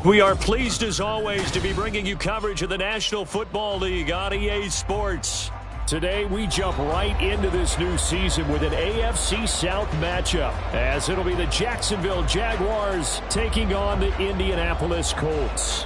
We are pleased as always to be bringing you coverage of the National Football League on EA Sports. Today we jump right into this new season with an AFC South matchup, as it'll be the Jacksonville Jaguars taking on the Indianapolis Colts.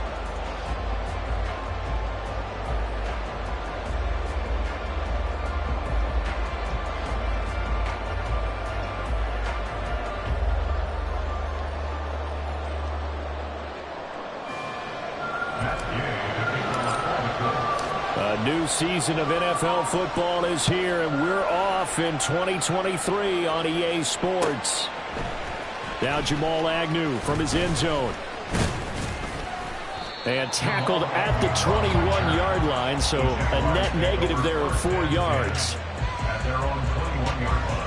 A new season of NFL football is here, and we're off in 2023 on EA Sports. Now Jamal Agnew from his end zone. And tackled at the 21-yard line, so a net negative there of 4 yards. At their own 21-yard line.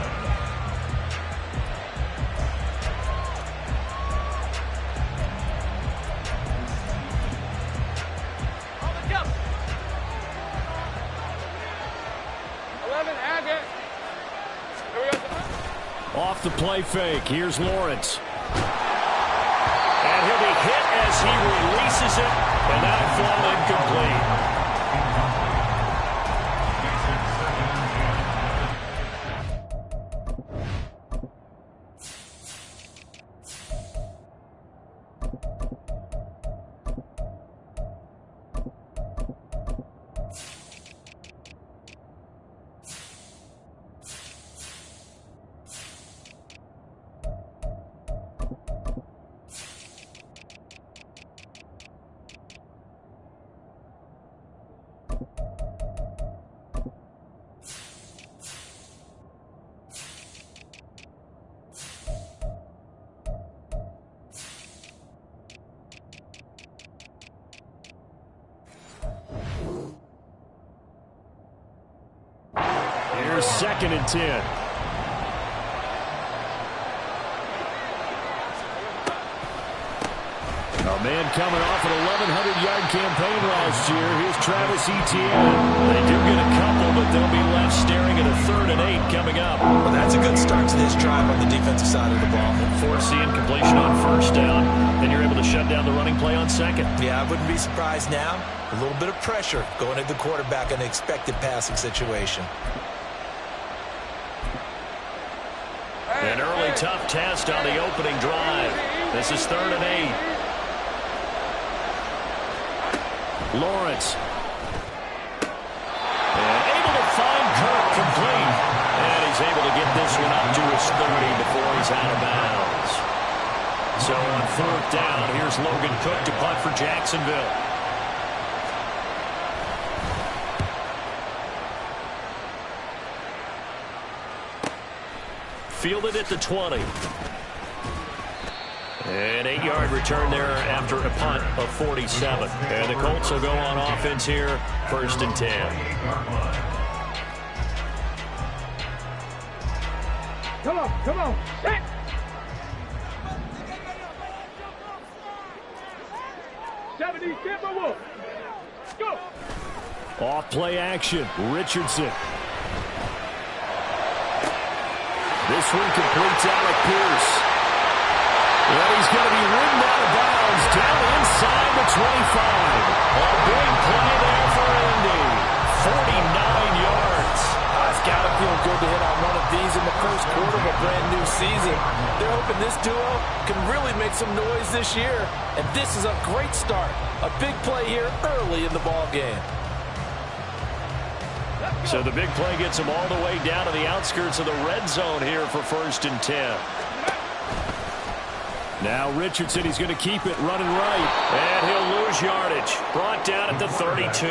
Off the play fake, here's Lawrence. And he'll be hit as he releases it, and that'll fall incomplete. Here's 2nd and 10. A man coming off an 1,100-yard campaign last year. Here's Travis Etienne. They do get a couple, but they'll be left staring at a 3rd and 8 coming up. Well, that's a good start to this drive on the defensive side of the ball. Forcing completion on 1st down, then you're able to shut down the running play on 2nd. Yeah, I wouldn't be surprised now. A little bit of pressure going at the quarterback in an expected passing situation. An early tough test on the opening drive. This is 3rd and 8. Lawrence. And able to find Kirk complete. And he's able to get this one up to his 30 before he's out of bounds. So on 4th down, here's Logan Cook to punt for Jacksonville. Fielded at the 20. An 8-yard return there after a punt of 47. And the Colts will go on offense here, 1st and 10. Come on, set. Go. Off play action, Richardson. This one completes Alec Pierce. And he's going to be ridden out of bounds down inside the 25. A big play there for Indy. 49 yards. It's got to feel good to hit on one of these in the first quarter of a brand new season. They're hoping this duo can really make some noise this year. And this is a great start. A big play here early in the ball game. So the big play gets him all the way down to the outskirts of the red zone here for 1st and 10. Now Richardson, he's going to keep it running right. And he'll lose yardage. Brought down at the 32.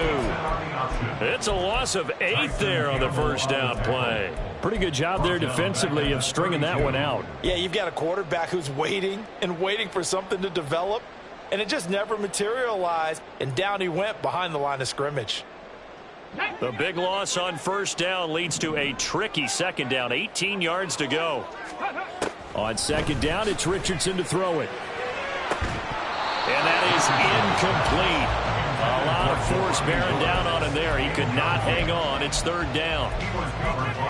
It's a loss of 8 there on the 1st down play. Pretty good job there defensively of stringing that one out. Yeah, you've got a quarterback who's waiting and waiting for something to develop. And it just never materialized. And down he went behind the line of scrimmage. The big loss on 1st down leads to a tricky 2nd down. 18 yards to go. On 2nd down, it's Richardson to throw it. And that is incomplete. A lot of force bearing down on him there. He could not hang on. It's third down.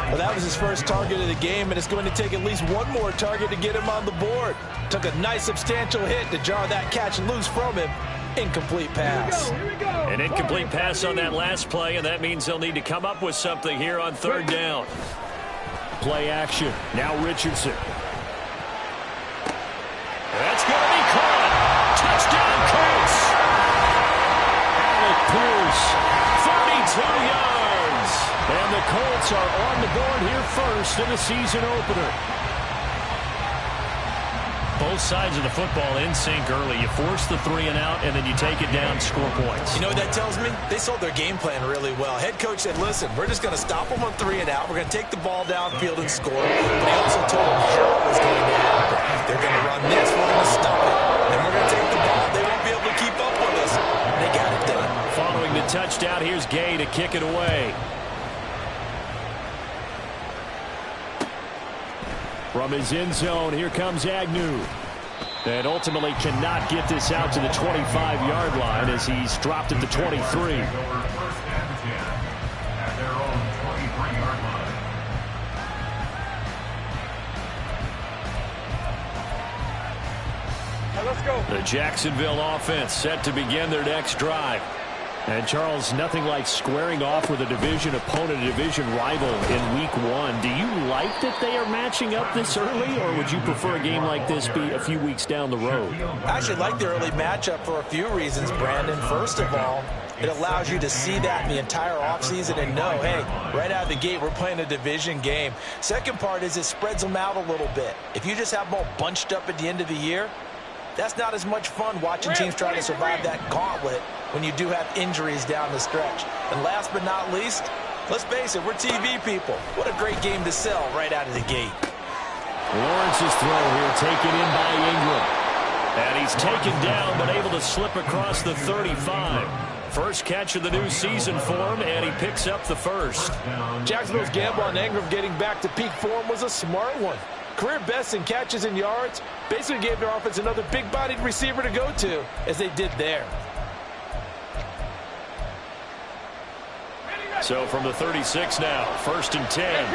Well, that was his first target of the game, and it's going to take at least one more target to get him on the board. Took a nice substantial hit to jar that catch loose from him. Incomplete pass. An incomplete pass on that last play, and that means they'll need to come up with something here on third down. Play action. Now Richardson. That's going to be caught. Touchdown, Colts. Alec Pierce, 32 yards. And the Colts are on the board here first in the season opener. Both sides of the football in sync early. You force the 3 and out, and then you take it down, score points. You know what that tells me? They sold their game plan really well. Head coach said, listen, we're just going to stop them on 3 and out. We're going to take the ball downfield and score. But he also told them here what was going to happen. They're going to run this. We're going to stop it. Then we're going to take the ball. They won't be able to keep up with us. They got it done. Following the touchdown, here's Gay to kick it away. From his end zone, here comes Agnew. And ultimately cannot get this out to the 25-yard line as he's dropped at the 23. First and 10 at their own 23-yard line. Let's go. The Jacksonville offense set to begin their next drive. And, Charles, nothing like squaring off with a division opponent, a division rival in Week 1. Do you like that they are matching up this early, or would you prefer a game like this be a few weeks down the road? I actually like the early matchup for a few reasons, Brandon. First of all, it allows you to see that in the entire offseason and know, hey, right out of the gate, we're playing a division game. Second part is it spreads them out a little bit. If you just have them all bunched up at the end of the year, that's not as much fun watching teams try to survive that gauntlet when you do have injuries down the stretch. And last but not least, let's face it, we're TV people. What a great game to sell right out of the gate. Lawrence's throw here taken in by Ingram. And he's taken down but able to slip across the 35. First catch of the new season for him, and he picks up the first. Jacksonville's gamble on Ingram getting back to peak form was a smart one. Career best in catches and yards, basically gave their offense another big-bodied receiver to go to, as they did there. So from the 36 now, first and 10.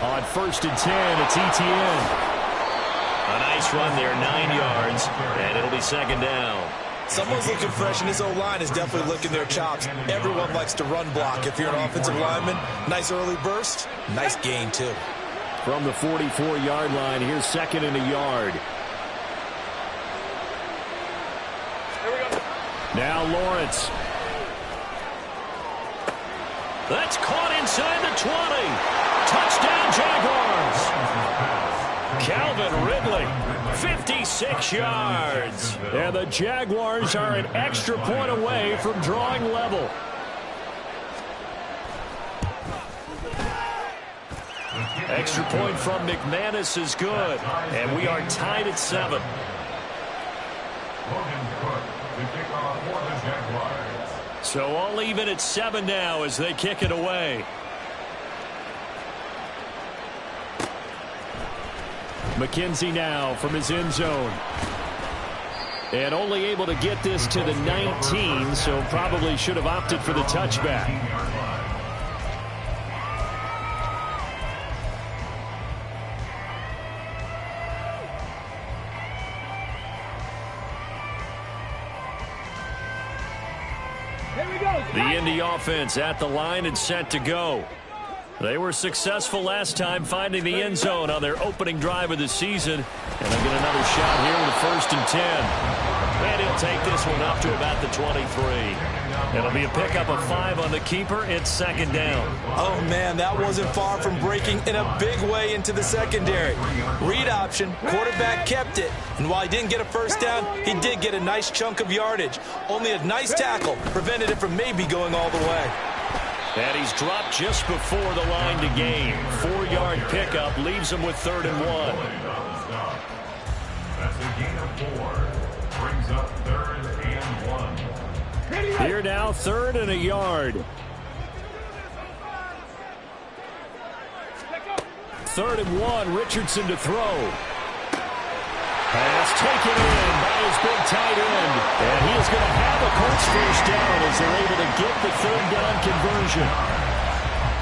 On first and 10, it's ETN. A nice run there, 9 yards, and it'll be second down. Someone's looking fresh, and this O-line is definitely licking their chops. Everyone likes to run block. If you're an offensive lineman, nice early burst, nice gain, too. From the 44-yard line, here's second and a yard. Here we go. Now Lawrence. That's caught inside the 20. Touchdown, Jaguars. Calvin Ridley, 56 yards. And the Jaguars are an extra point away from drawing level. Extra point from McManus is good. And we are tied at 7. So all even at 7 now as they kick it away. McKenzie now from his end zone. And only able to get this to the 19, so probably should have opted for the touchback. The Indy offense at the line and set to go. They were successful last time finding the end zone on their opening drive of the season. And they'll get another shot here with first and 10. And he'll take this one up to about the 23. It'll be a pickup of 5 on the keeper. It's second down. Oh, man, that wasn't far from breaking in a big way into the secondary. Read option, quarterback kept it. And while he didn't get a first down, he did get a nice chunk of yardage. Only a nice tackle prevented it from maybe going all the way. And he's dropped just before the line to gain. 4-yard pickup leaves him with 3rd and 1. That's a gain of 4. Brings up 3rd and 1. Here now, 3rd and a yard. 3rd and 1, Richardson to throw. And It's taken in by his big tight end. And he is going to have a Colts first down as they're able to get the third down conversion.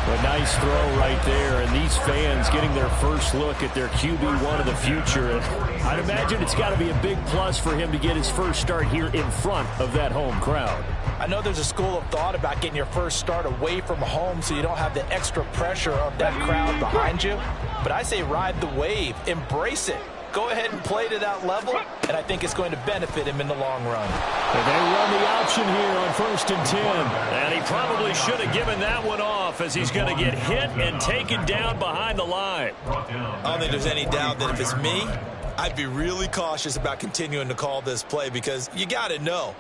A nice throw right there, and these fans getting their first look at their QB1 of the future. And I'd imagine it's got to be a big plus for him to get his first start here in front of that home crowd. I know there's a school of thought about getting your first start away from home so you don't have the extra pressure of that crowd behind you. But I say ride the wave, embrace it. Go ahead and play to that level, and I think it's going to benefit him in the long run. And they run the option here on 1st and 10. And he probably should have given that one off as he's going to get hit and taken down behind the line. I don't think there's any doubt that if it's me, I'd be really cautious about continuing to call this play because you got to know,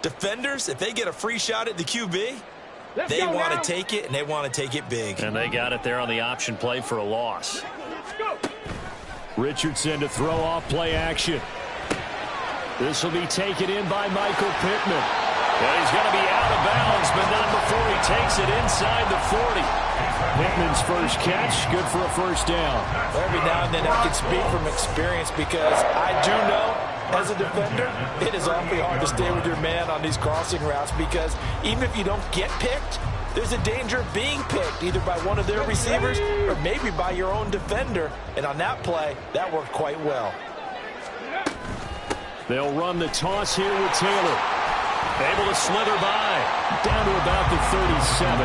defenders, if they get a free shot at the QB, they want to take it, and they want to take it big. And they got it there on the option play for a loss. Richardson to throw off play action. This will be taken in by Michael Pittman. And he's going to be out of bounds, but not before he takes it inside the 40. Pittman's first catch, good for a first down. Every now and then I can speak from experience because I do know, as a defender, it is awfully hard to stay with your man on these crossing routes because even if you don't get picked, there's a danger of being picked either by one of their receivers or maybe by your own defender. And on that play, that worked quite well. They'll run the toss here with Taylor. Able to slither by. Down to about the 37.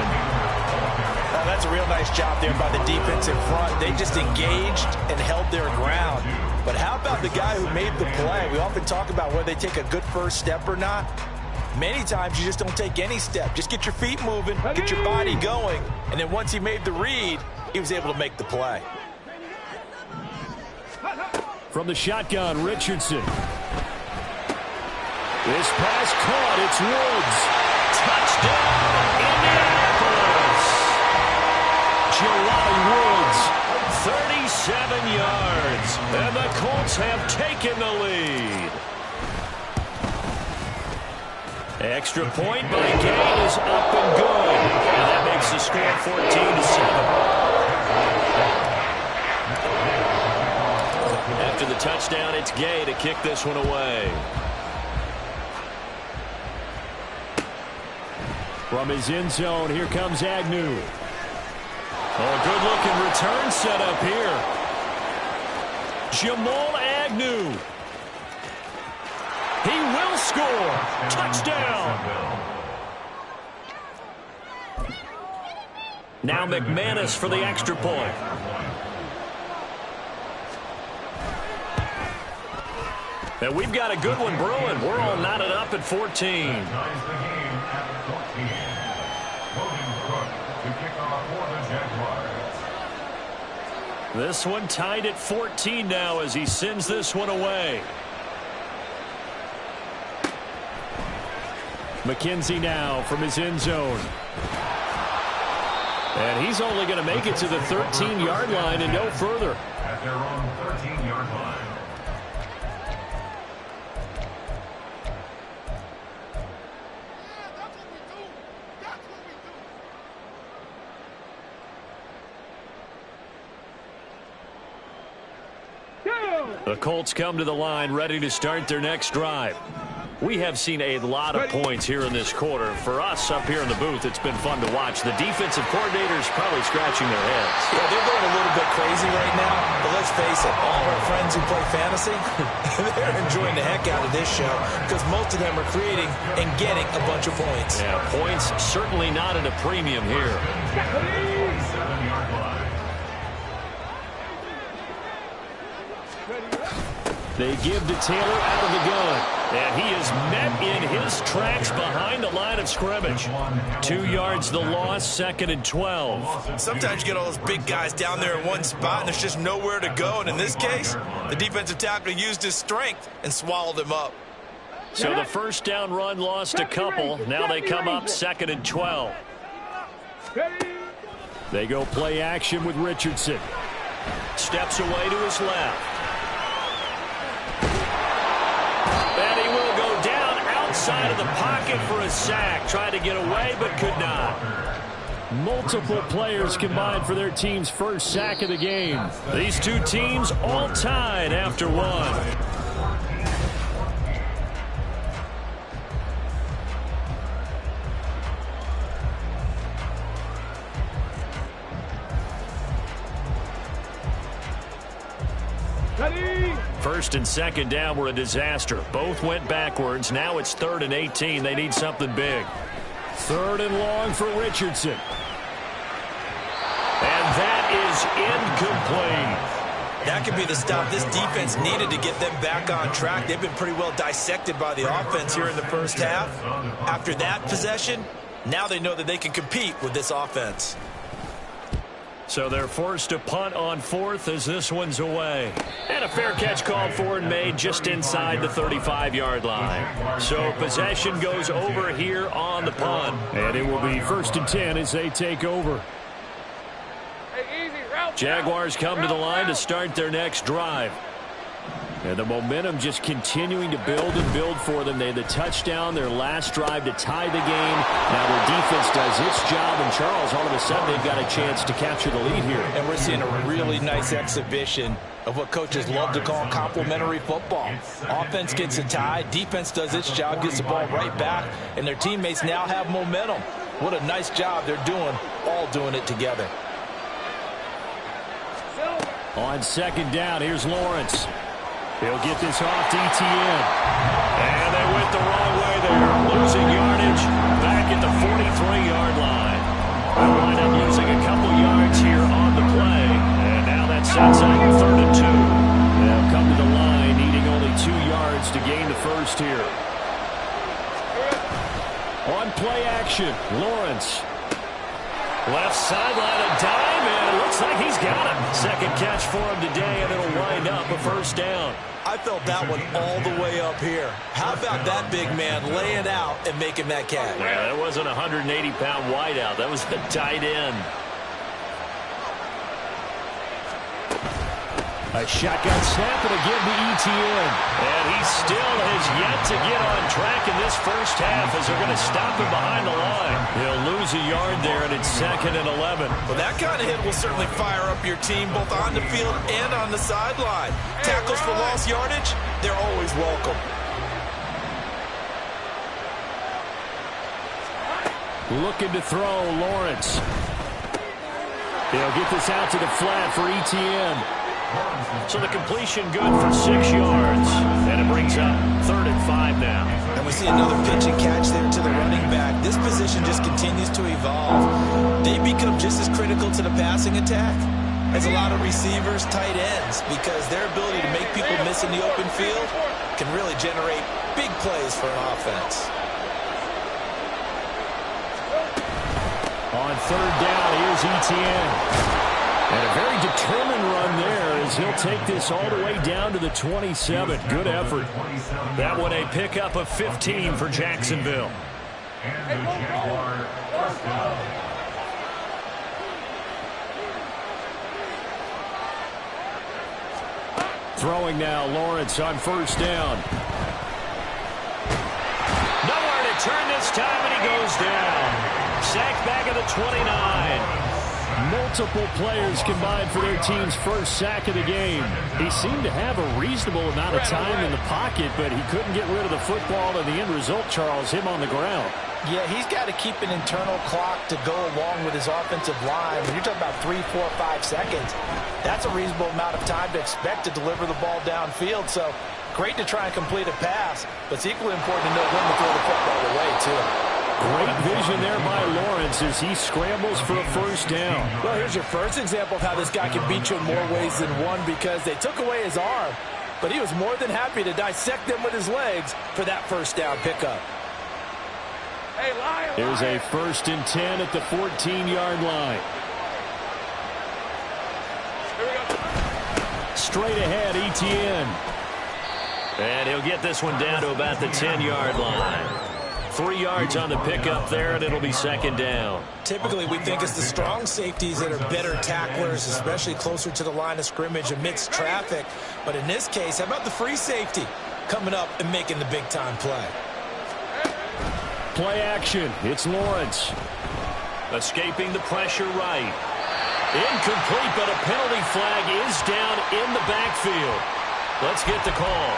Well, that's a real nice job there by the defense in front. They just engaged and held their ground. But how about the guy who made the play? We often talk about whether they take a good first step or not. Many times you just don't take any step. Just get your feet moving, get your body going, and then once he made the read, he was able to make the play. From the shotgun, Richardson. This pass caught. It's Woods. Touchdown, Indianapolis. Jelani Woods, 37 yards, and the Colts have taken the lead. Extra point by Gay is up and good. And that makes the score 14-7. After the touchdown, it's Gay to kick this one away. From his end zone, here comes Agnew. Oh, good-looking return set up here. Jamal Agnew. He will score. Touchdown. Now McManus for the extra point. And we've got a good one brewing. We're all knotted up at 14. This one tied at 14 now as he sends this one away. McKenzie now from his end zone. And he's only going to make it to the 13-yard line and no further. At their own 13-yard line. The Colts come to the line ready to start their next drive. We have seen a lot of points here in this quarter. For us up here in the booth, it's been fun to watch. The defensive coordinators probably scratching their heads. Yeah, they're going a little bit crazy right now. But let's face it, all of our friends who play fantasy, they're enjoying the heck out of this show because most of them are creating and getting a bunch of points. Yeah, points certainly not at a premium here. 7-yard line. They give to Taylor out of the gun. And he is met in his tracks behind the line of scrimmage. 2 yards the loss, 2nd and 12. Sometimes you get all those big guys down there in one spot, and there's just nowhere to go. And in this case, the defensive tackle used his strength and swallowed him up. So the first down run lost a couple. Now they come up 2nd and 12. They go play action with Richardson. Steps away to his left. And he will go down outside of the pocket for a sack. Tried to get away, but could not. Multiple players combined for their team's first sack of the game. These two teams all tied after one. First and second down were a disaster. Both went backwards. Now it's 3rd and 18. They need something big. 3rd and long for Richardson. And that is incomplete. That could be the stop this defense needed to get them back on track. They've been pretty well dissected by the offense here in the first half. After that possession, now they know that they can compete with this offense. So they're forced to punt on 4th as this one's away. And a fair catch called for and made just inside the 35-yard line. So possession goes over here on the punt. And it will be 1st and 10 as they take over. Jaguars come to the line to start their next drive. And the momentum just continuing to build and build for them. They had the touchdown, their last drive to tie the game. Now their defense does its job, and Charles, all of a sudden, they've got a chance to capture the lead here. And we're seeing a really nice exhibition of what coaches love to call complementary football. Offense gets a tie, defense does its job, gets the ball right back, and their teammates now have momentum. What a nice job they're doing, all doing it together. On 2nd down, here's Lawrence. He'll get this off to ETN. And they went the wrong way there. Losing yardage back at the 43-yard line. They'll wind up losing a couple yards here on the play. And now that sets up 3rd and 2. They'll come to the line needing only 2 yards to gain the first here. On play action, Lawrence. Left sideline, a dime, and it looks like he's got him. Second catch for him today, and it'll wind up a 1st down. I felt that one all the way up here. How about that big man laying out and making that catch? Yeah, that wasn't a 180-pound wideout. That was a tight end. A shotgun snap and again to ETN. And he still has yet to get on track in this first half as they're going to stop him behind the line. He'll lose a yard there, and it's 2nd and 11. Well, that kind of hit will certainly fire up your team both on the field and on the sideline. Tackles for lost yardage, they're always welcome. Looking to throw, Lawrence. He'll get this out to the flat for ETN. So the completion good for 6 yards. And it brings up 3rd and 5 now. And we see another pitch and catch there to the running back. This position just continues to evolve. They become just as critical to the passing attack as a lot of receivers, tight ends, because their ability to make people miss in the open field can really generate big plays for an offense. On 3rd down, here's ETN. And a very determined run there as he'll take this all the way down to the 27. Good effort. That one a pickup of 15 for Jacksonville. And the Jaguar 1st down. Throwing now, Lawrence on 1st down. Nowhere to turn this time, and he goes down. Sacked back at the 29. Multiple players combined for their team's first sack of the game. He seemed to have a reasonable amount of time in the pocket, but he couldn't get rid of the football, and the end result, Charles, him on the ground. Yeah, he's got to keep an internal clock to go along with his offensive line. When you're talking about 3, 4, 5 seconds, that's a reasonable amount of time to expect to deliver the ball downfield. So great to try and complete a pass, but it's equally important to know when to throw the football away, too. Great vision there by Lawrence as he scrambles for a 1st down. Well, here's your first example of how this guy can beat you in more ways than one, because they took away his arm, but he was more than happy to dissect them with his legs for that 1st down pickup. Hey, Lion, Here's a 1st and 10 at the 14-yard line. Here we go. Straight ahead, ETN. And he'll get this one down to about the 10-yard line. 3 yards on the pickup there, and it'll be 2nd down. Typically, we think it's the strong safeties that are better tacklers, especially closer to the line of scrimmage amidst traffic. But in this case, how about the free safety coming up and making the big-time play? Play action. It's Lawrence. Escaping the pressure right. Incomplete, but a penalty flag is down in the backfield. Let's get the call.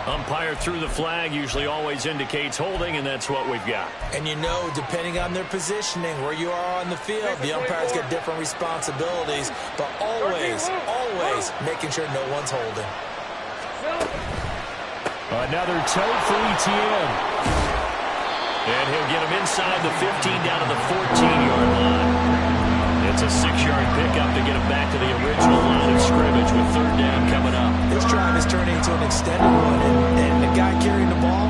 Umpire threw the flag, usually always indicates holding, and that's what we've got. And you know, depending on their positioning, where you are on the field, the umpires get different responsibilities, but always, always making sure no one's holding. Another tote for ETN. And he'll get him inside the 15 down to the 14-yard line. It's a 6-yard pickup to get him back to the original line of scrimmage with third down coming up. This drive is turning into an extended one, and the guy carrying the ball,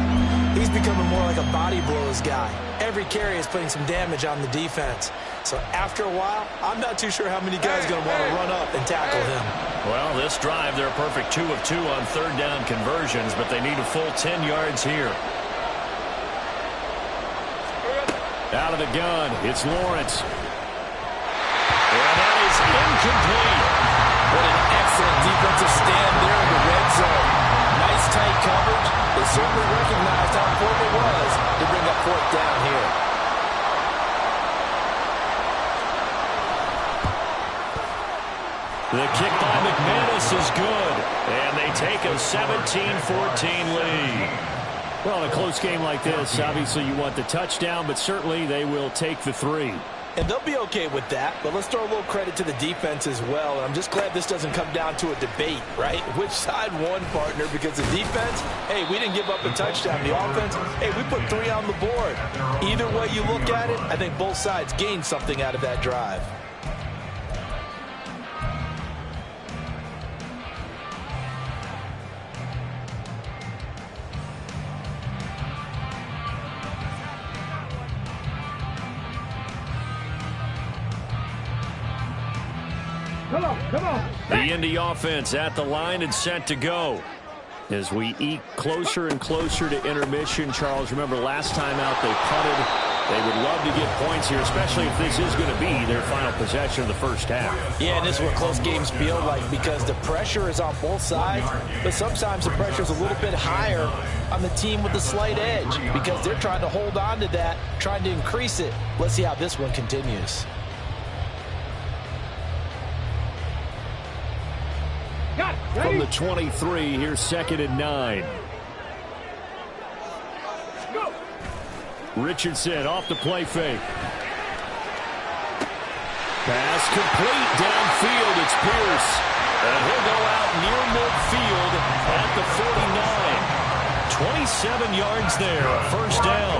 he's becoming more like a body blows guy. Every carry is putting some damage on the defense. So after a while, I'm not too sure how many guys are going to want to run up and tackle him. Well, this drive, they're a perfect 2 of 2 on third down conversions, but they need a full 10 yards here. Out of the gun, it's Lawrence. And that is incomplete. What an excellent defensive stand there in the red zone. Nice tight coverage. They certainly recognized how important it was to bring up fourth down here. The kick by McManus is good, and they take a 17-14 lead. Well, in a close game like this, obviously you want the touchdown, but certainly they will take the 3. And they'll be okay with that, but let's throw a little credit to the defense as well. And I'm just glad this doesn't come down to a debate, right? Which side won, partner? Because the defense, hey, we didn't give up a touchdown. The offense, hey, we put 3 on the board. Either way you look at it, I think both sides gained something out of that drive. The Indy offense at the line and set to go. As we eke closer and closer to intermission, Charles, remember last time out they punted. They would love to get points here, especially if this is going to be their final possession of the first half. Yeah, and this is what close games feel like because the pressure is on both sides, but sometimes the pressure is a little bit higher on the team with the slight edge because they're trying to hold on to that, trying to increase it. Let's see how this one continues. From the 23, here's 2nd and 9. Richardson off the play fake. Pass complete downfield. It's Pierce. And he'll go out near midfield at the 49. 27 yards there, first down.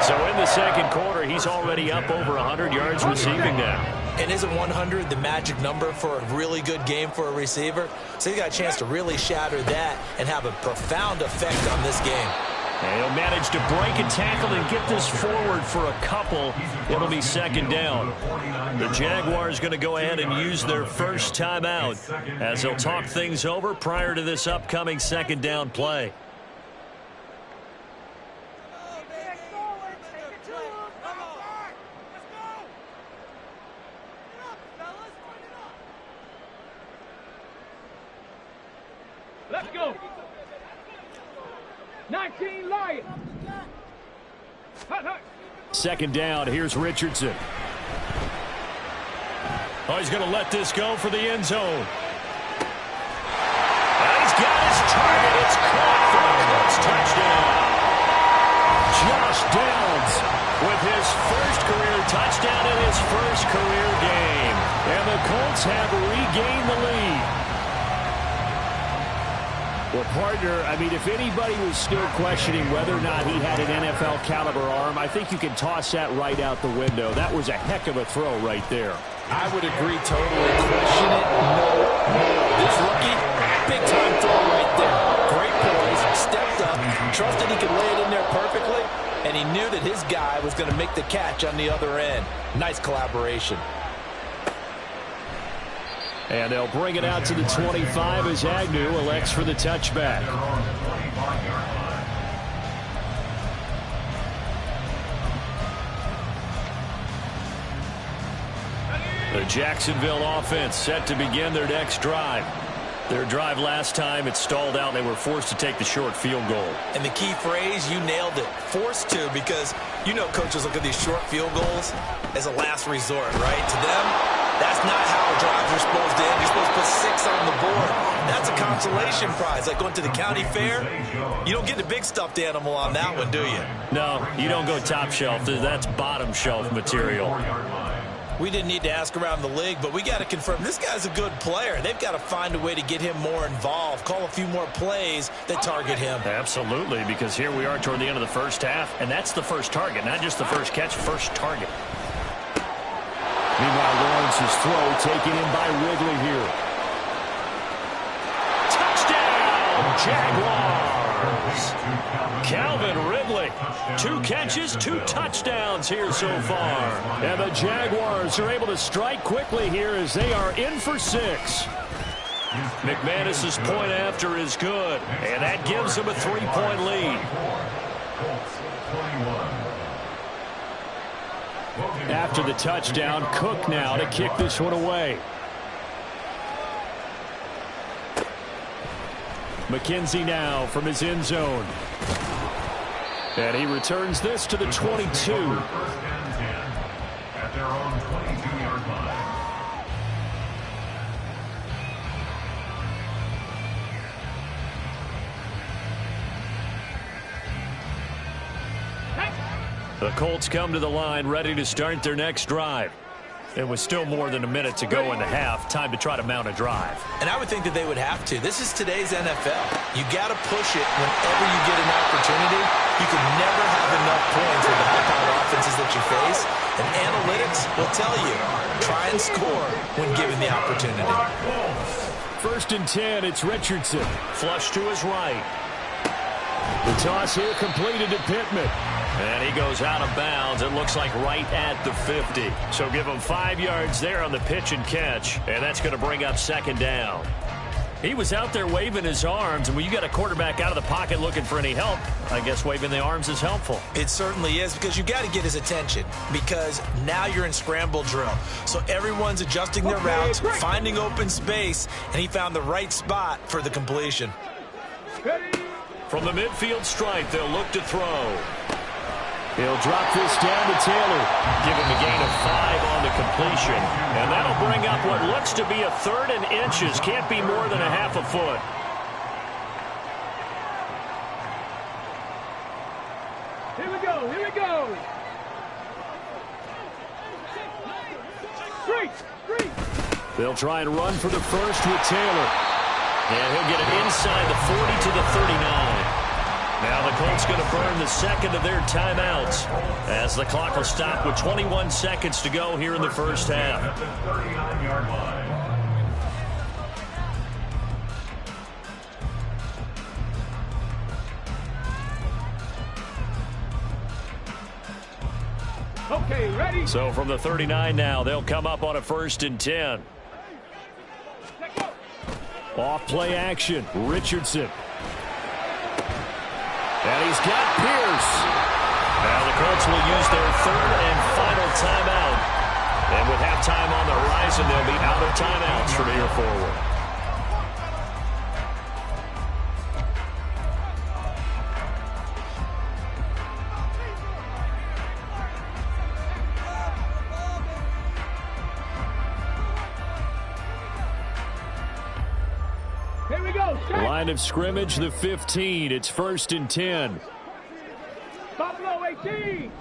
So in the second quarter, he's already up over 100 yards receiving now. And isn't 100 the magic number for a really good game for a receiver? So he got a chance to really shatter that and have a profound effect on this game. And he'll manage to break a tackle and get this forward for a couple. It'll be second down. The Jaguars going to go ahead and use their first timeout as they'll talk things over prior to this upcoming second down play. Let's go. 19 Lions. Second down, here's Richardson. Oh, he's going to let this go for the end zone. And he's got his target. It's caught for a Colts touchdown. Josh Downs with his first career touchdown in his first career game. And the Colts have regained the lead. Well, partner, I mean, if anybody was still questioning whether or not he had an NFL caliber arm, I think you can toss that right out the window. That was a heck of a throw right there. I would agree totally. Question it? No. This rookie, big-time throw right there. Great poise, stepped up, trusted he could lay it in there perfectly, and he knew that his guy was going to make the catch on the other end. Nice collaboration. And they'll bring it out to the 25 as Agnew elects for the touchback. The Jacksonville offense set to begin their next drive. Their drive last time, it stalled out. They were forced to take the short field goal. And the key phrase, you nailed it, forced to, because you know coaches look at these short field goals as a last resort, right? To them, That's not how drives are supposed to end. You're supposed to put 6 on the board. That's a consolation prize, like going to the county fair. You don't get the big stuffed animal on that one, do you? No, you don't go top shelf. That's bottom shelf material. We didn't need to ask around the league, but we got to confirm this guy's a good player. They've got to find a way to get him more involved, call a few more plays that target him. Absolutely, because here we are toward the end of the first half, and that's the first target, not just the first catch, first target. Meanwhile, Lawrence's throw taken in by Ridley here. Touchdown, Jaguars! Calvin Ridley, 2 catches, 2 touchdowns here so far. And the Jaguars are able to strike quickly here as they are in for 6. McManus's point after is good, and that gives them a 3-point lead. After the touchdown, Cook now to kick this one away. McKenzie now from his end zone. And he returns this to the 22. First and 10 at their own 22-yard line. The Colts come to the line ready to start their next drive. It was still more than a minute to go in the half. Time to try to mount a drive. And I would think that they would have to. This is today's NFL. You got to push it whenever you get an opportunity. You can never have enough points with the high-powered offenses that you face. And analytics will tell you, try and score when given the opportunity. First and 10, it's Richardson. Flush to his right. The toss here completed to Pittman. And he goes out of bounds, it looks like right at the 50. So give him 5 yards there on the pitch and catch, and that's going to bring up second down. He was out there waving his arms, and when you got a quarterback out of the pocket looking for any help, I guess waving the arms is helpful. It certainly is, because you got to get his attention, because now you're in scramble drill. So everyone's adjusting their routes, finding open space, and he found the right spot for the completion. From the midfield stripe, they'll look to throw. He'll drop this down to Taylor. Give him a gain of 5 on the completion. And that'll bring up what looks to be a 3rd and inches. Can't be more than a half a foot. Here we go, here we go. Street. They'll try and run for the first with Taylor. And he'll get it inside the 40 to the 39. Now the Colts going to burn the second of their timeouts as the clock will stop with 21 seconds to go here in the first half. At the 39-yard line. Okay, ready? So from the 39 now, they'll come up on a 1st and 10. Off play action, Richardson. And he's got Pierce. Now the Colts will use their 3rd and final timeout. And with halftime on the horizon, they'll be out of timeouts from here forward. Here we go. Line of scrimmage, the 15. It's 1st and 10. Buffalo 18.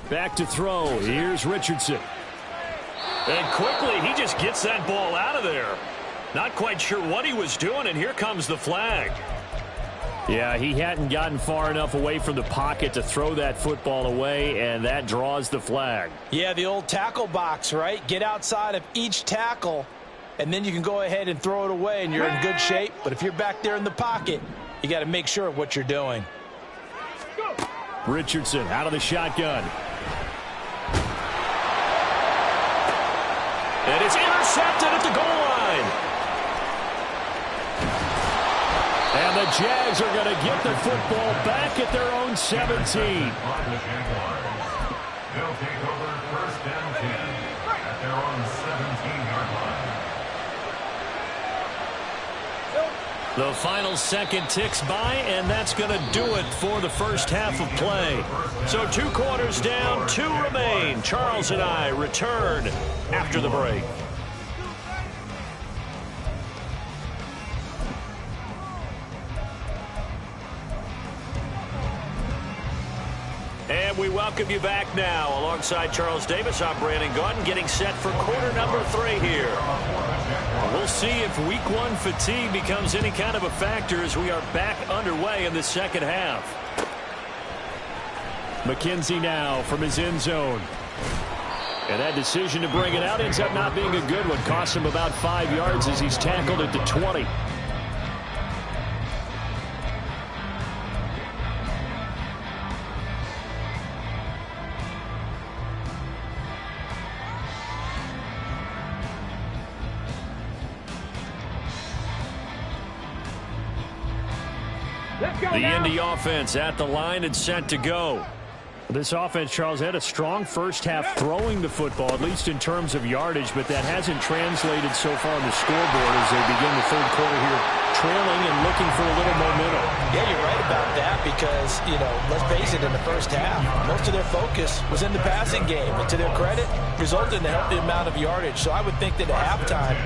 Back to throw. Here's Richardson. And quickly, he just gets that ball out of there. Not quite sure what he was doing, and here comes the flag. Yeah, he hadn't gotten far enough away from the pocket to throw that football away, and that draws the flag. Yeah, the old tackle box, right? Get outside of each tackle, and then you can go ahead and throw it away, and you're in good shape. But if you're back there in the pocket, you got to make sure of what you're doing. Richardson out of the shotgun. And it's intercepted at the goal line. And the Jags are going to get the football back at their own 17. They'll take over 1st and 10 at their own 17-yard line. The final second ticks by, and that's going to do it for the first half of play. So 2 quarters down, 2 remain. Charles and I return after the break. And we welcome you back now. Alongside Charles Davis, I'm Brandon Gaudin, getting set for quarter number 3 here. We'll see if week 1 fatigue becomes any kind of a factor as we are back underway in the second half. McKenzie now from his end zone. And that decision to bring it out ends up not being a good one. Costs him about 5 yards as he's tackled at the 20. The Indy offense at the line and set to go. This offense, Charles, had a strong first half throwing the football, at least in terms of yardage, but that hasn't translated so far on the scoreboard as they begin the third quarter here, trailing and looking for a little momentum. Yeah, you're right about that because, let's face it, in the first half, most of their focus was in the passing game. And to their credit, resulted in a healthy amount of yardage. So I would think that at halftime,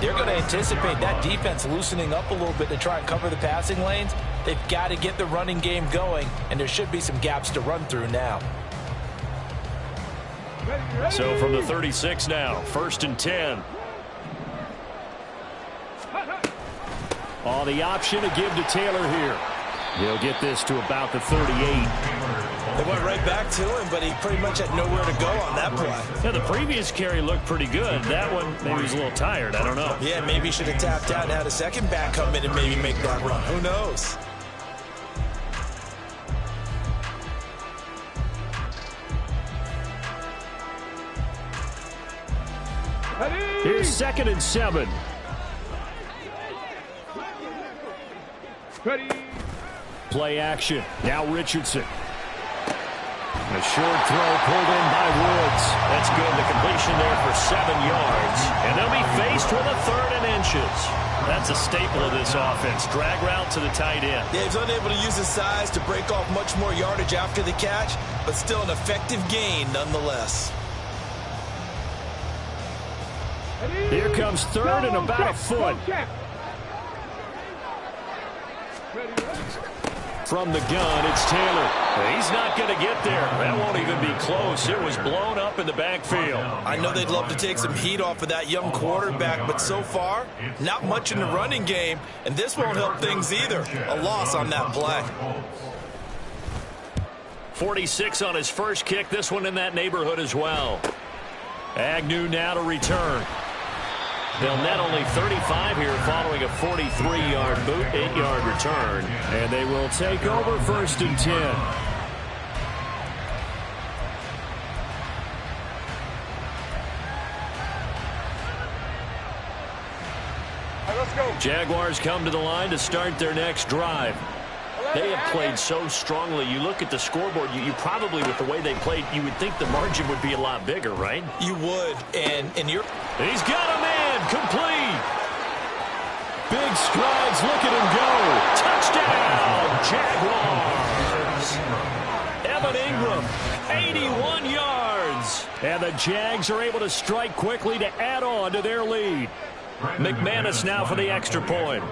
they're going to anticipate that defense loosening up a little bit to try and cover the passing lanes. They've got to get the running game going, and there should be some gaps to run through now. So from the 36 now, 1st and 10. The option to give to Taylor here. He'll get this to about the 38. They went right back to him, but he pretty much had nowhere to go on that play. Yeah, the previous carry looked pretty good. That one, maybe he was a little tired. I don't know. Yeah, maybe he should have tapped out and had a second back come in and maybe make that run. Who knows? Here's 2nd and 7. Ready. Play action. Now Richardson. A short throw pulled in by Woods. That's good. The completion there for 7 yards. And they'll be faced with a 3rd and inches. That's a staple of this offense. Drag route to the tight end. Yeah, he's unable to use his size to break off much more yardage after the catch, but still an effective gain nonetheless. Here comes 3rd and about a foot. From the gun, it's Taylor. He's not going to get there. That won't even be close. It was blown up in the backfield. I know they'd love to take some heat off of that young quarterback, but so far, not much in the running game, and this won't help things either. A loss on that play. 46 on his first kick. This one in that neighborhood as well. Agnew now to return. They'll net only 35 here following a 43-yard boot, 8-yard return. And they will take over 1st and 10. Let's go. Jaguars come to the line to start their next drive. They have played so strongly. You look at the scoreboard, you probably, with the way they played, you would think the margin would be a lot bigger, right? You would, and you're... He's got a man, complete. Big strides, look at him go. Touchdown, Jaguars. Evan Ingram, 81 yards. And the Jags are able to strike quickly to add on to their lead. McManus now for the extra point.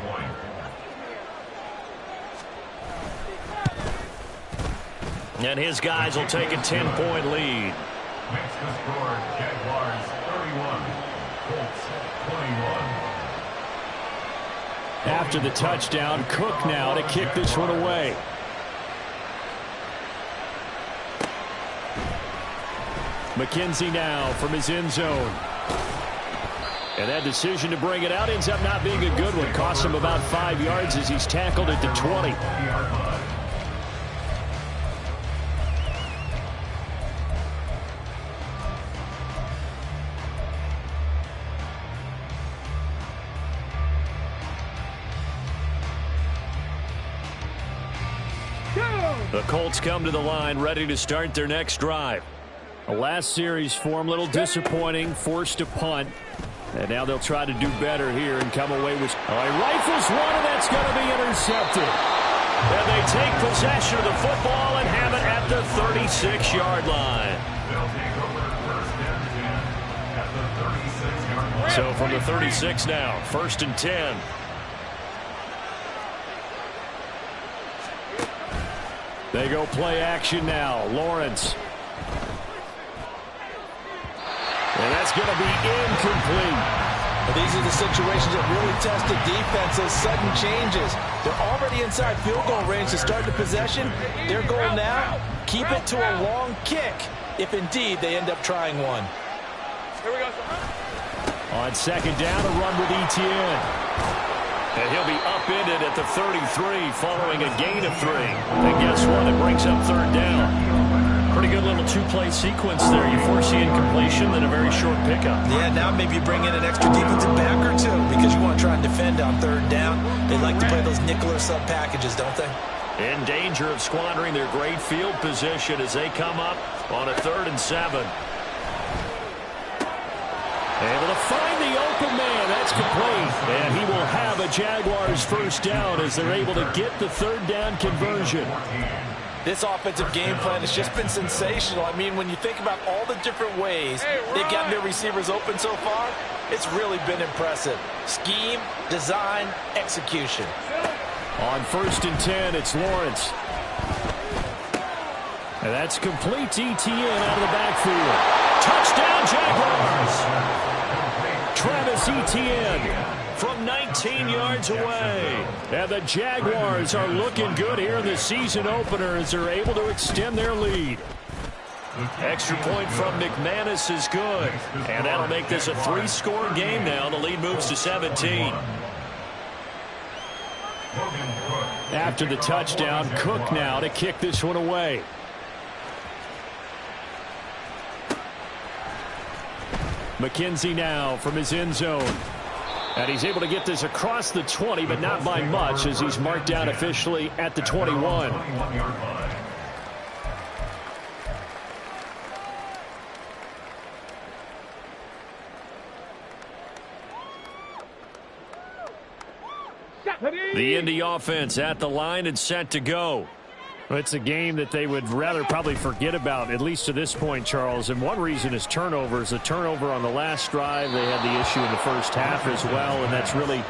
And his guys will take a 10-point lead. Makes the score Jaguars 31, Colts 21. After the touchdown, Cook now to kick this one away. McKenzie now from his end zone. And that decision to bring it out ends up not being a good one. Costs him about 5 yards as he's tackled at the 20. The Colts come to the line ready to start their next drive. The last series form, a little disappointing, forced to punt. And now they'll try to do better here and come away with... Oh, he rifles one, and that's going to be intercepted. And they take possession of the football and have it at the 36-yard line. They'll take over first and 10 at the 36-yard line. So from the 36 now, 1st and 10. They go play action now. Lawrence. And that's going to be incomplete. Well, these are the situations that really test the defense, those sudden changes. They're already inside field goal range to start the possession. Their goal now, keep it to a long kick, if indeed they end up trying one. Here we go. On 2nd down, a run with Etienne. And he'll be upended at the 33 following a gain of 3. And guess what? It brings up 3rd down. Pretty good little two-play sequence there. You force the incompletion, then a very short pickup. Yeah, now maybe you bring in an extra defensive back or two because you want to try and defend on 3rd down. They like to play those nickel or sub packages, don't they? In danger of squandering their great field position as they come up on a 3rd and 7. Able to find the open man. That's complete. And he will have a Jaguars 1st down as they're able to get the 3rd down conversion. This offensive game plan has just been sensational. I mean, when you think about all the different ways they've gotten their receivers open so far, it's really been impressive. Scheme, design, execution. On 1st and 10, it's Lawrence. And that's complete to Etienne out of the backfield. Touchdown, Jaguars! Travis Etienne from 19 yards away. And the Jaguars are looking good here in the season opener as they're able to extend their lead. Extra point from McManus is good. And that'll make this a 3-score game now. The lead moves to 17. After the touchdown, Cook now to kick this one away. McKenzie now from his end zone. And he's able to get this across the 20, but not by much as he's marked down officially at the 21. The Indy offense at the line and set to go. It's a game that they would rather probably forget about, at least to this point, Charles. And one reason is turnovers. The turnover on the last drive, they had the issue in the first half as well, and that's really,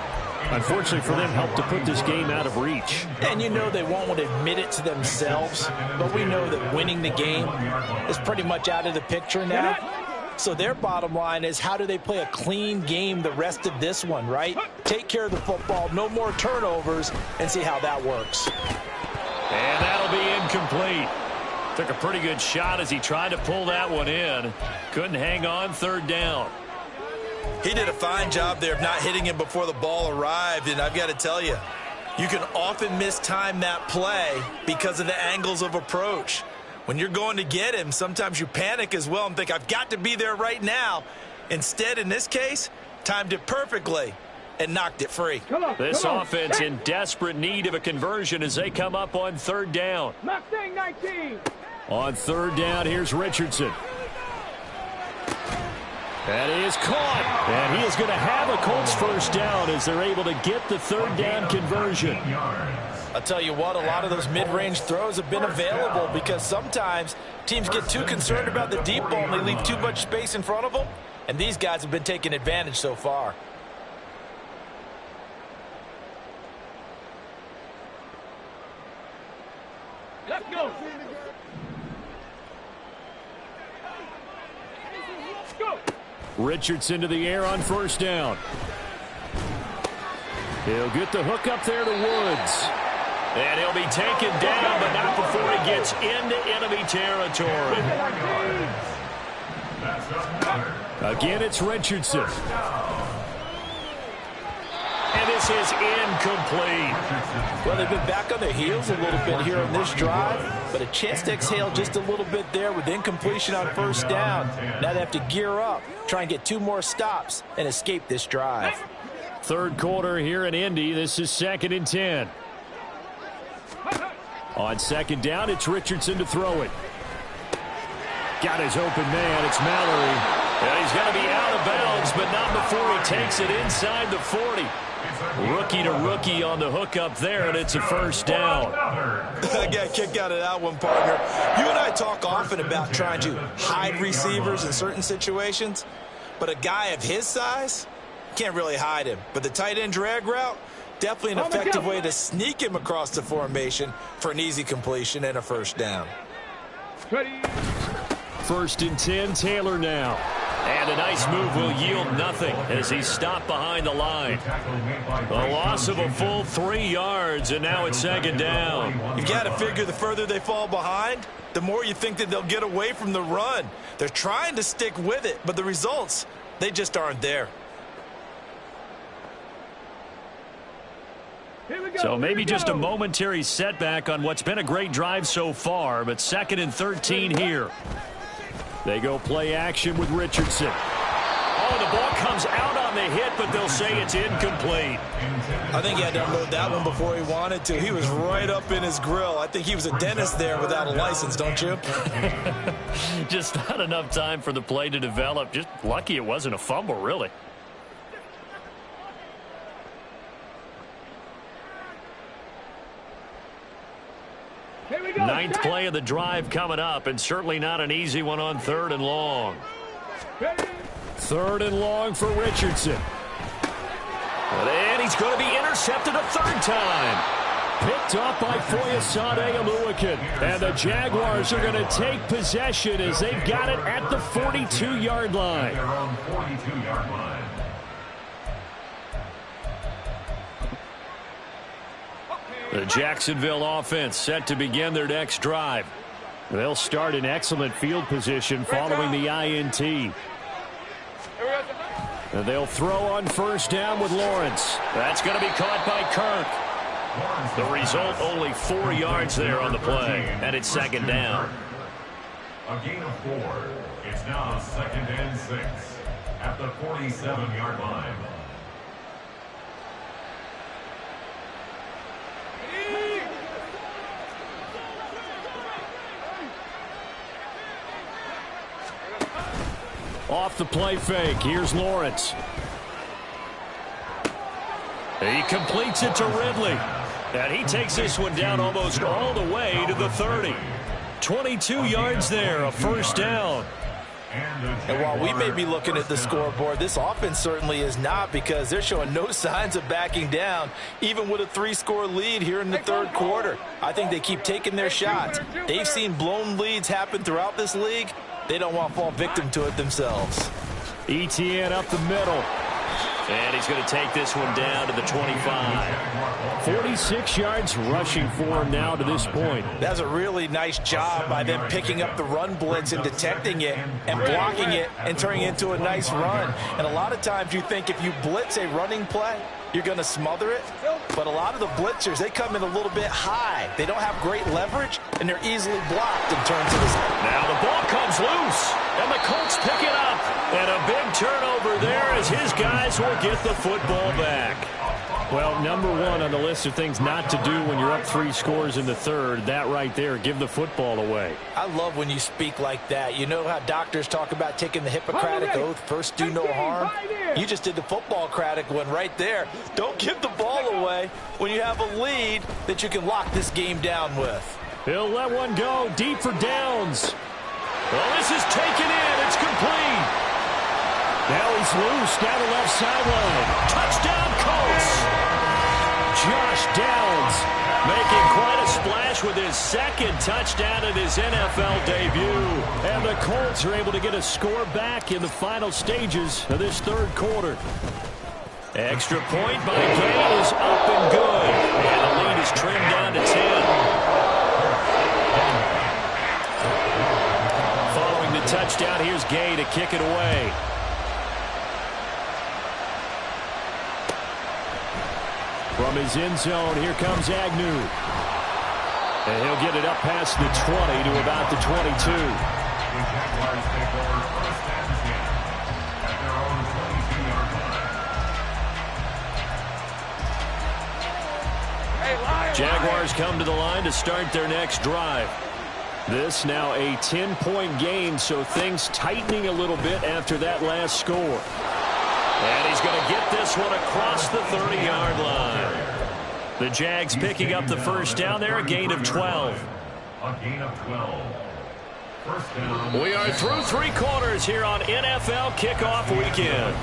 unfortunately for them, helped to put this game out of reach. And you know they won't admit it to themselves, but we know that winning the game is pretty much out of the picture now. So their bottom line is, how do they play a clean game the rest of this one, right? Take care of the football, no more turnovers, and see how that works. And that'll be incomplete. Took a pretty good shot as he tried to pull that one in. Couldn't hang on 3rd down. He did a fine job there of not hitting him before the ball arrived, and I've got to tell you, you can often mistime that play because of the angles of approach. When you're going to get him, sometimes you panic as well and think, I've got to be there right now. Instead, in this case, timed it perfectly and knocked it free. This offense in desperate need of a conversion as they come up on 3rd down. Mustang 19. On 3rd down, here's Richardson. That is caught. And he is going to have a Colts 1st down as they're able to get the 3rd down conversion. I'll tell you what, a lot of those mid-range throws have been available because sometimes teams get too concerned about the deep ball and they leave too much space in front of them. And these guys have been taking advantage so far. Let's go. Let's go. Richardson to the air on 1st down. He'll get the hook up there to Woods. And he'll be taken down, but not before he gets into enemy territory. Again, it's Richardson. And this is incomplete. Well, they've been back on their heels a little bit here on this drive, but a chance to exhale just a little bit there with incompletion on 1st down. Now they have to gear up, try and get 2 more stops, and escape this drive. 3rd quarter here in Indy. This is 2nd and 10. On 2nd down, it's Richardson to throw it. Got his open man. It's Mallory. And he's going to be out of bounds, but not before he takes it inside the 40. Rookie to rookie on the hookup there, and it's a first down. I got a kick out of that one, partner. You and I talk often about trying to hide receivers in certain situations, but a guy of his size can't really hide him. But the tight end drag route, definitely an effective way to sneak him across the formation for an easy completion and a first down. First and 10, Taylor now. And a nice move will yield nothing as he's stopped behind the line. A loss of a full 3 yards, and now it's second down. You've got to figure the further they fall behind, the more you think that they'll get away from the run. They're trying to stick with it, but the results, they just aren't there. So maybe just a momentary setback on what's been a great drive so far, but second and 13 here. They go play action with Richardson. Oh, the ball comes out on the hit, but they'll say it's incomplete. I think he had to unload that one before he wanted to. He was right up in his grill. I think he was a dentist there without a license, don't you? Just not enough time for the play to develop. Just lucky it wasn't a fumble, really. Ninth play of the drive coming up, and certainly not an easy one on 3rd and long. 3rd and long for Richardson. And he's going to be intercepted a 3rd time. Picked up by Foyesade Oluwakan. And the Jaguars are going to take possession as they've got it at the 42-yard line. Their own 42-yard line. The Jacksonville offense set to begin their next drive. They'll start in excellent field position following the INT. And they'll throw on first down with Lawrence. That's going to be caught by Kirk. The result, only 4 yards there on the play, and it's second down. A gain of 4. It's now 2nd and 6 at the 47-yard line. Off the play fake, here's Lawrence. He completes it to Ridley. And he takes this one down almost all the way to the 30. 22 yards there, a first down. And while we may be looking at the scoreboard, this offense certainly is not, because they're showing no signs of backing down, even with a 3-score lead here in the 3rd quarter. I think they keep taking their shots. They've seen blown leads happen throughout this league. They don't want to fall victim to it themselves. ETN up the middle. And he's going to take this one down to the 25. 46 yards rushing for him now to this point. That's a really nice job by them picking up the run blitz and detecting it and blocking it and turning it into a nice run. And a lot of times you think if you blitz a running play, you're going to smother it. But a lot of the blitzers, they come in a little bit high. They don't have great leverage, and they're easily blocked in terms of this. Now the ball comes loose, and the Colts pick it up. And a big turnover there as his guys will get the football back. Well, number one on the list of things not to do when you're up 3 scores in the 3rd, that right there, give the football away. I love when you speak like that. You know how doctors talk about taking the Hippocratic Oath, first do no harm? You just did the football-cratic one right there. Don't give the ball away when you have a lead that you can lock this game down with. He'll let one go deep for downs. Well, this is taken in. It's complete. Now he's loose down the left sideline. Touchdown, Colts. Josh Downs making quite a splash with his 2nd touchdown in his NFL debut. And the Colts are able to get a score back in the final stages of this 3rd quarter. Extra point by Gay is up and good. And the lead is trimmed down to 10. Following the touchdown, here's Gay to kick it away. From his end zone, here comes Agnew. And he'll get it up past the 20 to about the 22. The Jaguars take over 1st and 10 at their own 22-yard line. Jaguars come to the line to start their next drive. This now a 10-point game, so things tightening a little bit after that last score. And he's going to get this one across the 30-yard line. The Jags picking up the first down there, a gain of 12. A gain of 12. First down. We are through three quarters here on NFL Kickoff Weekend.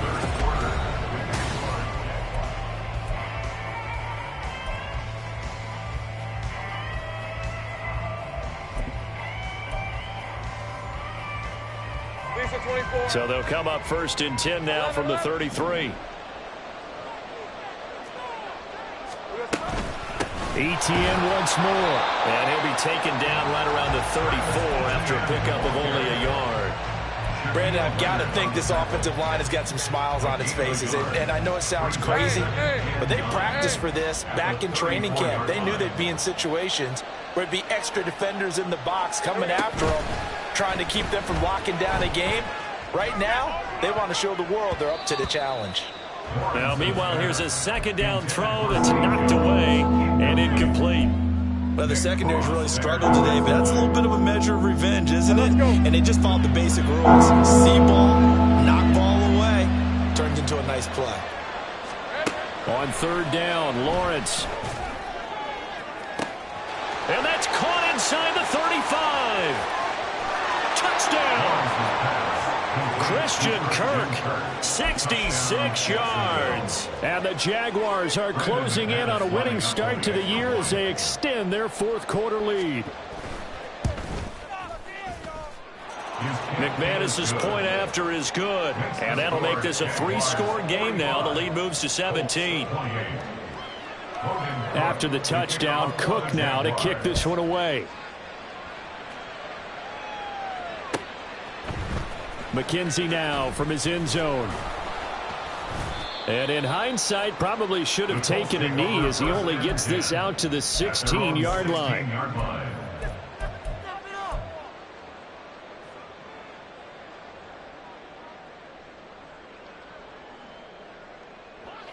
So they'll come up first and 10 now from the 33. Etienne once more. And he'll be taken down right around the 34 after a pickup of only a yard. Brandon, I've got to think this offensive line has got some smiles on its faces. And I know it sounds crazy, but they practiced for this back in training camp. They knew they'd be in situations where it'd be extra defenders in the box coming after them, trying to keep them from locking down a game. Right now, they want to show the world they're up to the challenge. Now, meanwhile, here's a second down throw that's knocked away and incomplete. Well, the secondary's really struggled today, but that's a little bit of a measure of revenge, isn't it? And they just followed the basic rules. See ball, knock ball away, turns into a nice play. On third down, Lawrence. And that's caught inside the 35. Touchdown! Christian Kirk, 66 yards. And the Jaguars are closing in on a winning start to the year as they extend their fourth quarter lead. McManus's point after is good, and that'll make this a three-score game now. The lead moves to 17. After the touchdown, Cook now to kick this one away. McKenzie now from his end zone. And in hindsight, probably should have taken a knee as he only gets this out to the 16-yard line.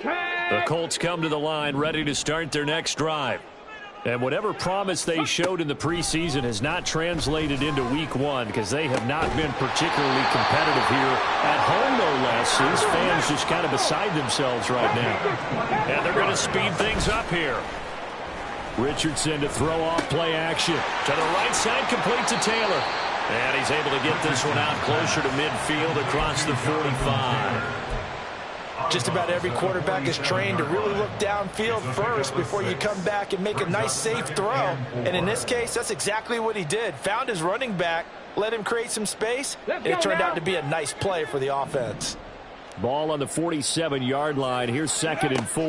The Colts come to the line ready to start their next drive. And whatever promise they showed in the preseason has not translated into week one because they have not been particularly competitive here at home, no less. These fans just kind of beside themselves right now. And they're going to speed things up here. Richardson to throw off play action. To the right side, complete to Taylor. And he's able to get this one out closer to midfield across the 45. Just about every quarterback is trained to really look downfield first before you come back and make a nice, safe throw. And in this case, that's exactly what he did. Found his running back, let him create some space, and it turned out to be a nice play for the offense. Ball on the 47-yard line. Here's 2nd and 4.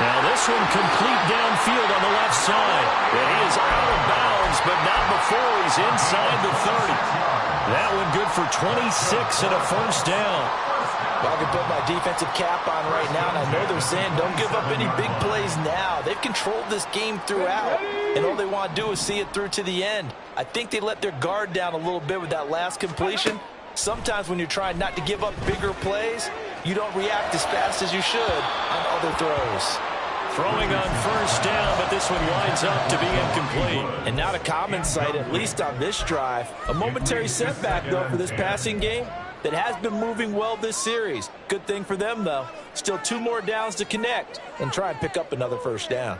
Now this one complete downfield on the left side. And he is out of bounds, but not before he's inside the 30. That one good for 26 and a first down. Well, I can put my defensive cap on right now, and I know they're saying don't give up any big plays now. They've controlled this game throughout, and all they want to do is see it through to the end. I think they let their guard down a little bit with that last completion. Sometimes when you're trying not to give up bigger plays, you don't react as fast as you should on other throws. Throwing on first down, but this one winds up to be incomplete. And not a common sight, at least on this drive. A momentary setback, though, for this passing game that has been moving well this series. Good thing for them, though. Still 2 more downs to connect and try and pick up another first down.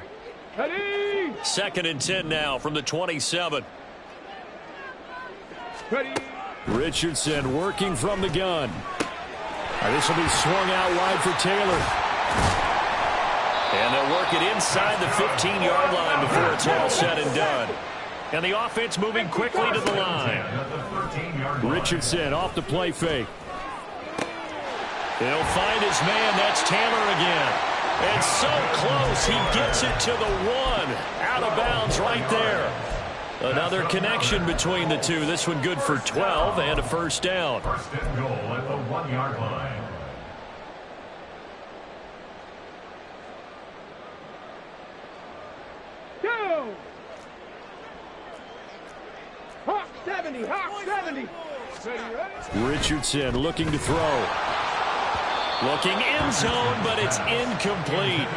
2nd and 10 now from the 27. Richardson working from the gun. This will be swung out wide for Taylor. And they'll work it inside the 15-yard line before it's all said and done. And the offense moving quickly to the line. Richardson off the play fake. He'll find his man. That's Taylor again. And so close. He gets it to the 1. Out of bounds right there. Another connection between the two. This one good for 12 and a first down. First and goal at the 1-yard line. Hawk 70, Hawk 70. Richardson looking to throw. Looking end zone, but it's incomplete.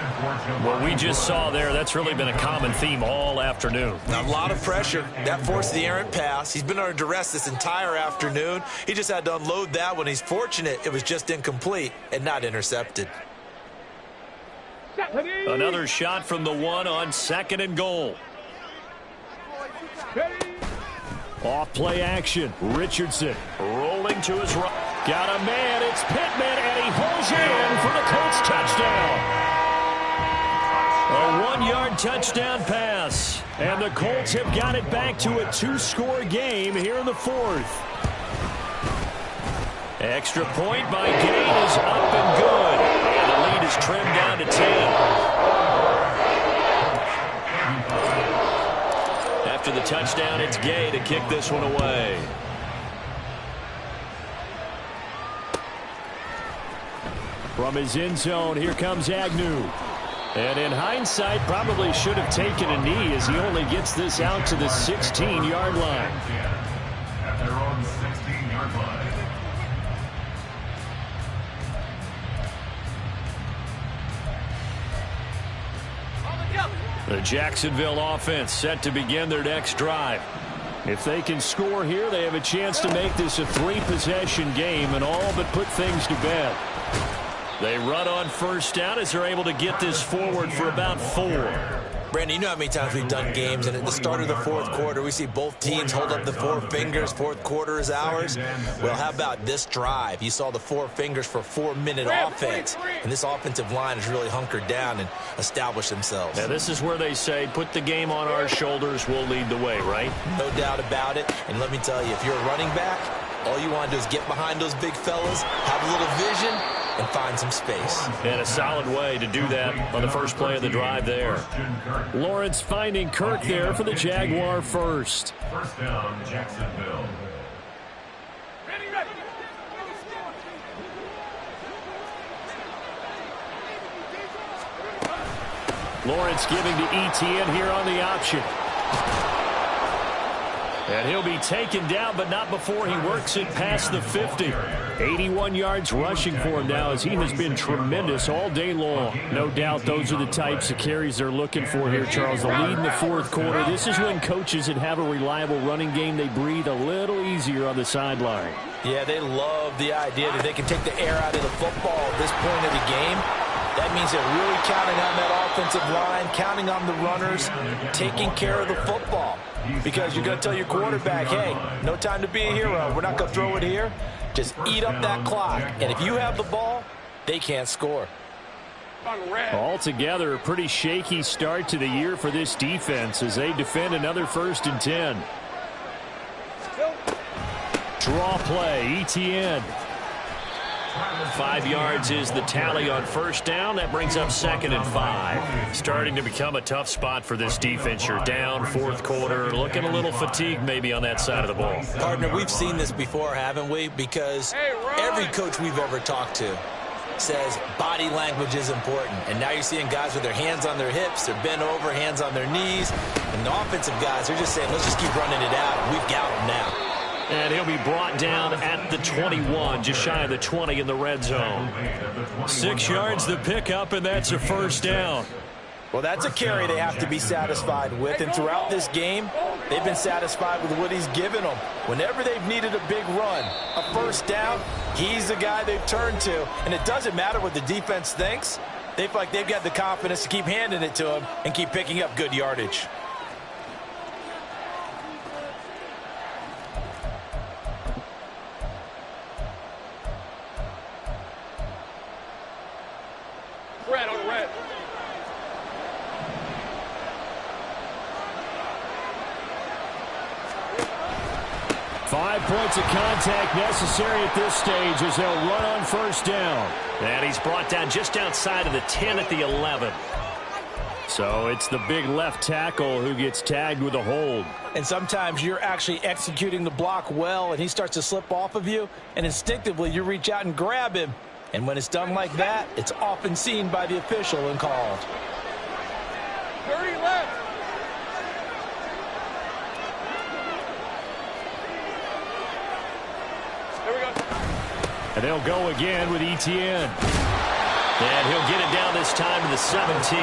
What we just saw there, that's really been a common theme all afternoon. A lot of pressure. That forced the errant pass. He's been under duress this entire afternoon. He just had to unload that one. He's fortunate it was just incomplete and not intercepted. Another shot from the one on 2nd and goal. Off play action. Richardson rolling to his right. Got a man. It's Pittman, and he holds in for the Colts touchdown. A 1-yard touchdown pass. And the Colts have got it back to a 2-score game here in the 4th. Extra point by Gay is up and good. And the lead is trimmed down to 10. After the touchdown, it's Gay to kick this one away. From his end zone, here comes Agnew. And in hindsight, probably should have taken a knee as he only gets this out to the 16-yard line. At their own 16-yard line. The Jacksonville offense set to begin their next drive. If they can score here, they have a chance to make this a 3-possession game and all but put things to bed. They run on first down as they're able to get this forward for about 4. Brandon, you know how many times we've done games, and at the start of the 4th quarter, we see both teams hold up the 4 fingers. 4th quarter is ours. Well, how about this drive? You saw the 4 fingers for 4-minute offense, and this offensive line has really hunkered down and established themselves. Now, this is where they say, put the game on our shoulders, we'll lead the way, right? No doubt about it. And let me tell you, if you're a running back, all you want to do is get behind those big fellas, have a little vision, and find some space. And a solid way to do that on the first play of the drive there. Lawrence finding Kirk there for the Jaguar first. First down, Jacksonville. Lawrence giving to Etienne here on the option. And he'll be taken down, but not before he works it past the 50. 81 yards rushing for him now as he has been tremendous all day long. No doubt those are the types of carries they're looking for here, Charles. The lead in the 4th quarter. This is when coaches that have a reliable running game, they breathe a little easier on the sideline. Yeah, they love the idea that they can take the air out of the football at this point of the game. That means they're really counting on that offensive line, counting on the runners, taking care of the football. Because you're going to tell your quarterback, hey, no time to be a hero. We're not going to throw it here. Just eat up that clock. And if you have the ball, they can't score. Altogether, a pretty shaky start to the year for this defense as they defend another 1st and 10. Draw play, Etienne. 5 yards is the tally on first down. That brings up 2nd and 5. Starting to become a tough spot for this defense. You're down 4th quarter. Looking a little fatigued maybe on that side of the ball. Partner, we've seen this before, haven't we? Because every coach we've ever talked to says body language is important. And now you're seeing guys with their hands on their hips, they're bent over, hands on their knees. And the offensive guys, they're just saying, let's just keep running it out. We've got them now. And he'll be brought down at the 21, just shy of the 20 in the red zone. 6 yards the pickup, and that's a first down. Well, that's a carry they have to be satisfied with. And throughout this game, they've been satisfied with what he's given them. Whenever they've needed a big run, a first down, he's the guy they've turned to. And it doesn't matter what the defense thinks. They feel like they've got the confidence to keep handing it to him and keep picking up good yardage. Red on red. Five points of contact necessary at this stage as they'll run on first down. And he's brought down just outside of the 10 at the 11. So it's the big left tackle who gets tagged with a hold. And sometimes you're actually executing the block well, and he starts to slip off of you, and instinctively you reach out and grab him. And when it's done like that, it's often seen by the official and called. 30 left. There we go. And they'll go again with Etienne. And he'll get it down this time to the 17.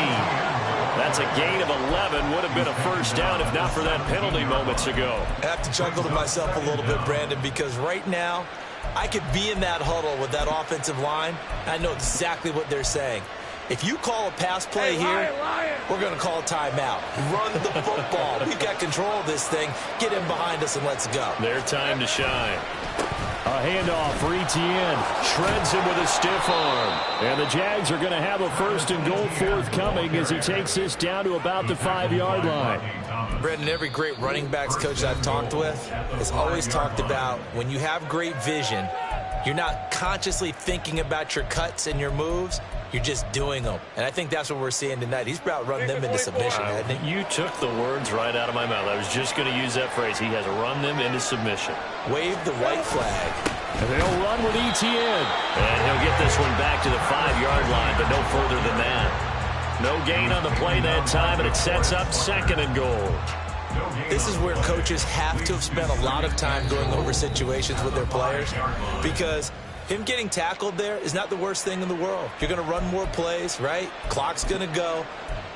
That's a gain of 11. Would have been a first down if not for that penalty moments ago. I have to chuckle to myself a little bit, Brandon, because right now I could be in that huddle with that offensive line. I know exactly what they're saying. If you call a pass play here, we're going to call a timeout. Run the football. We've got control of this thing. Get in behind us and let's go. Their time to shine. A handoff for Etienne. Shreds him with a stiff arm. And the Jags are going to have a first and goal forthcoming as he takes this down to about the 5-yard line. Brendan, every great running backs coach I've talked with has always talked about when you have great vision, you're not consciously thinking about your cuts and your moves. You're just doing them. And I think that's what we're seeing tonight. He's about run them into submission, hasn't he? You took the words right out of my mouth. I was just going to use that phrase. He has run them into submission. Wave the white flag. And they'll run with Etienne. And he'll get this one back to the 5-yard line, but no further than that. No gain on the play that time, and it sets up second and goal. This is where coaches have to have spent a lot of time going over situations with their players, because him getting tackled there is not the worst thing in the world. You're going to run more plays, right? Clock's going to go.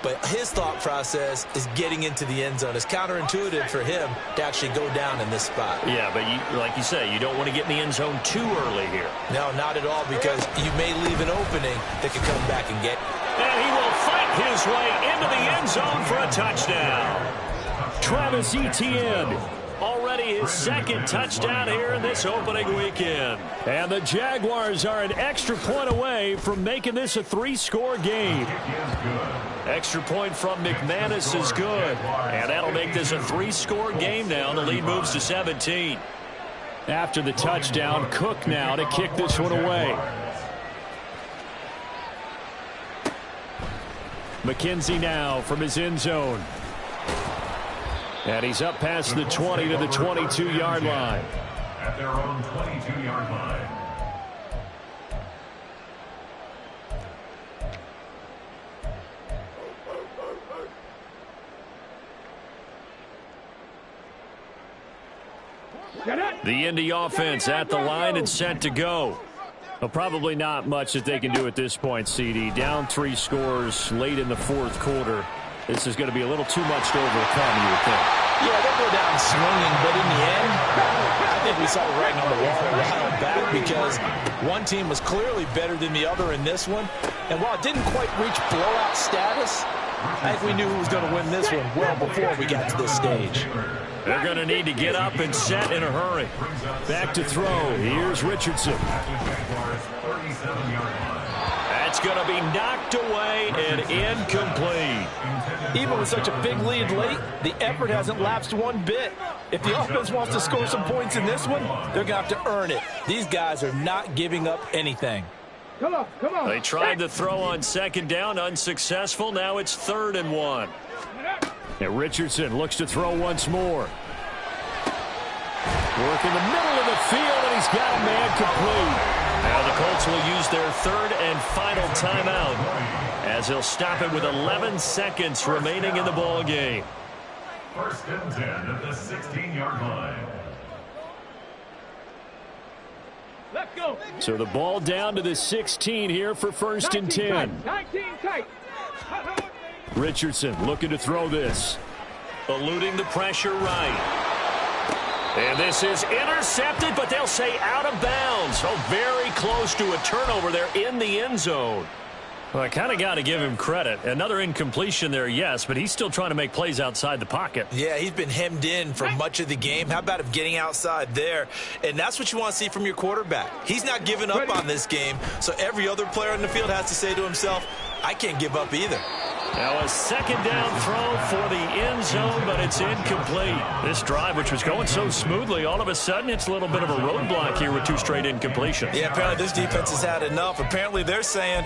But his thought process is getting into the end zone. It's counterintuitive for him to actually go down in this spot. Yeah, but like you say, you don't want to get in the end zone too early here. No, not at all, because you may leave an opening that could come back and get. And he will fight his way into the end zone for a touchdown. Travis Etienne, already his second touchdown here in this opening weekend. And the Jaguars are an extra point away from making this a 3-score game. Extra point from McManus is good. And that'll make this a 3-score game now. The lead moves to 17. After the touchdown, Cook now to kick this one away. McKenzie now from his end zone. And he's up past the 20 to the 22-yard line. At their own 22-yard line. The Indy offense at the line and set to go. Well, probably not much that they can do at this point, CD. Down 3 scores late in the fourth quarter. This is going to be a little too much to overcome, you would think. Yeah, they'll go down swinging, but in the end, I think we saw the writing on the wall a while back, because one team was clearly better than the other in this one. And while it didn't quite reach blowout status, I think we knew who was going to win this one well before we got to this stage. They're going to need to get up and set in a hurry. Back to throw. Here's Richardson. That's going to be knocked away and incomplete. Even with such a big lead late, the effort hasn't lapsed one bit. If the offense wants to score some points in this one, they're going to have to earn it. These guys are not giving up anything. Come on, come on. They tried to throw on second down, unsuccessful. Now it's 3rd and 1. And Richardson looks to throw once more. Work in the middle of the field, and he's got a man complete. Now the Colts will use their 3rd and final timeout as he'll stop it with 11 seconds remaining in the ball game. 1st and 10 at the 16-yard line. Let's go. So the ball down to the 16 here for 1st and 10. 19 tight. Richardson looking to throw this. Eluding the pressure right. And this is intercepted, but they'll say out of bounds. Oh, very close to a turnover there in the end zone. Well, I kind of got to give him credit. Another incompletion there, yes, but he's still trying to make plays outside the pocket. Yeah, he's been hemmed in for much of the game. How about him getting outside there? And that's what you want to see from your quarterback. He's not giving up on this game, so every other player in the field has to say to himself, I can't give up either. Now a second down throw for the end zone, but it's incomplete. This drive, which was going so smoothly, all of a sudden it's a little bit of a roadblock here with 2 straight incompletions. Yeah, apparently this defense has had enough. Apparently they're saying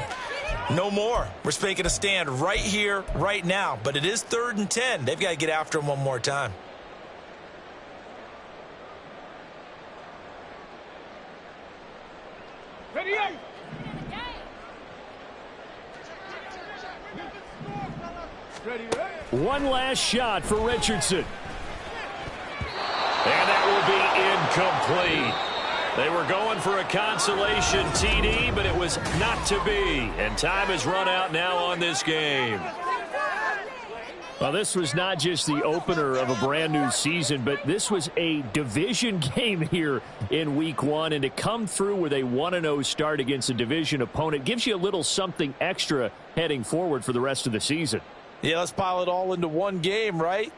no more. We're making a stand right here, right now. But it is 3rd and 10. They've got to get after him one more time. Ready up. Ready, ready. One last shot for Richardson. And that will be incomplete. They were going for a consolation TD, but it was not to be. And time has run out now on this game. Well, this was not just the opener of a brand new season, but this was a division game here in week 1. And to come through with a 1-0 start against a division opponent gives you a little something extra heading forward for the rest of the season. Yeah, let's pile it all into one game, right?